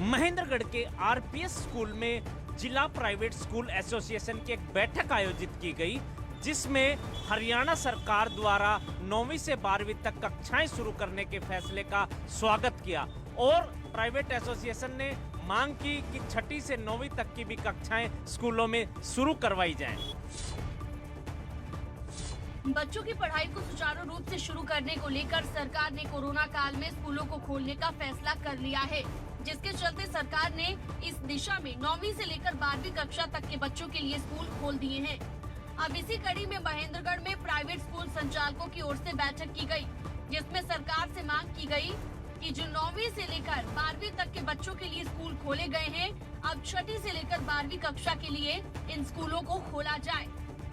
महेंद्रगढ़ के RPS school में जिला प्राइवेट स्कूल एसोसिएशन की एक बैठक आयोजित की गई, जिसमें हरियाणा सरकार द्वारा 9वीं से 12वीं तक कक्षाएं शुरू करने के फैसले का स्वागत किया और प्राइवेट एसोसिएशन ने मांग की कि 6ठी से 9वीं तक की भी कक्षाएं स्कूलों में शुरू करवाई जाएं। बच्चों की पढ़ाई को सुचारू रूप से शुरू करने को लेकर सरकार ने कोरोना काल में स्कूलों को खोलने का फैसला कर लिया है, जिसके चलते सरकार ने इस दिशा में 9वीं से लेकर 12वीं कक्षा तक के बच्चों के लिए स्कूल खोल दिए हैं। अब इसी कड़ी में महेंद्रगढ़ में प्राइवेट स्कूल संचालकों की ओर से बैठक की गई, जिसमें सरकार से मांग की गई कि जो 9वीं से लेकर 12वीं तक के बच्चों के लिए स्कूल खोले गए हैं, अब 6ठी से लेकर 12वीं कक्षा के लिए इन स्कूलों को खोला जाए।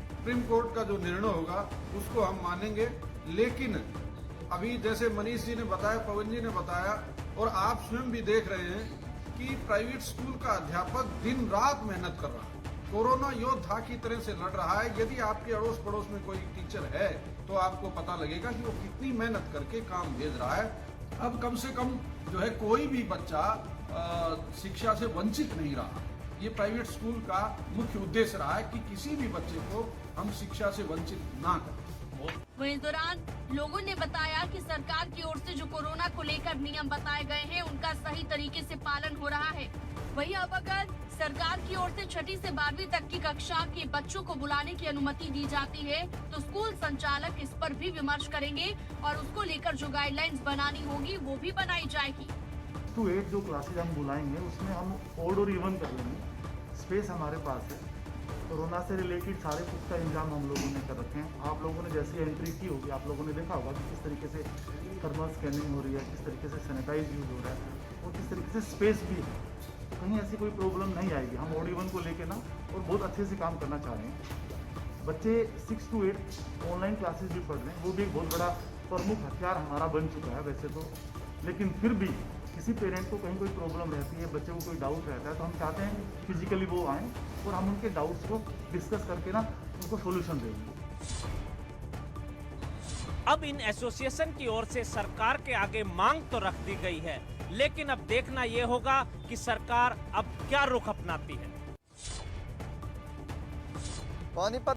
सुप्रीम कोर्ट का जो निर्णय होगा उसको हम मानेंगे, लेकिन अभी जैसे मनीष जी ने बताया, पवन जी ने बताया और आप स्वयं भी देख रहे हैं कि प्राइवेट स्कूल का अध्यापक दिन रात मेहनत कर रहा है, कोरोना योद्धा की तरह से लड़ रहा है। यदि आपके अड़ोस पड़ोस में कोई टीचर है तो आपको पता लगेगा कि वो कितनी मेहनत करके काम भेज रहा है। अब कम से कम जो है कोई भी बच्चा शिक्षा से वंचित नहीं रहा। ये प्राइवेट स्कूल का मुख्य उद्देश्य रहा है कि किसी भी बच्चे को हम शिक्षा से वंचित ना करें। वहीं इस दौरान लोगों ने बताया कि सरकार की ओर से जो कोरोना को लेकर नियम बताए गए हैं, उनका सही तरीके से पालन हो रहा है। वहीं अब अगर सरकार की ओर से 6ठी से 12वीं तक की कक्षा के बच्चों को बुलाने की अनुमति दी जाती है, तो स्कूल संचालक इस पर भी विमर्श करेंगे और उसको लेकर जो गाइडलाइंस बनानी होगी वो भी बनाई जाएगी। 2-8 जो क्लासेज हम बुलाएंगे उसमें हम ऑड और इवन कर लेंगे। स्पेस हमारे पास है, कोरोना से रिलेटेड सारे पुख्ता इंतजाम हम लोगों ने कर रखे हैं। आप लोगों ने जैसी एंट्री की होगी, आप लोगों ने देखा होगा कि किस तरीके से थर्मल स्कैनिंग हो रही है, किस तरीके से सैनिटाइज यूज हो रहा है और किस तरीके से स्पेस भी है। तो कहीं ऐसी कोई प्रॉब्लम नहीं आएगी। हम ऑड इवन को लेके ना और बहुत अच्छे से काम करना चाह रहे हैं। बच्चे 6 to 8 ऑनलाइन क्लासेज भी पढ़ रहे हैं, वो भी एक बहुत बड़ा प्रमुख हथियार हमारा बन चुका है वैसे तो, लेकिन फिर भी किसी पेरेंट को कहीं कोई प्रॉब्लम रहती है, बच्चे को कोई डाउट रहता है, तो हम चाहते हैं फिजिकली वो आएँ और हम उनके डाउट्स को डिस्कस करके ना उनको सॉल्यूशन देंगे। अब इन एसोसिएशन की ओर से सरकार के आगे मांग तो रख दी गई है, लेकिन अब देखना ये होगा कि सरकार अब क्या रुख अपनाती है। पानीपत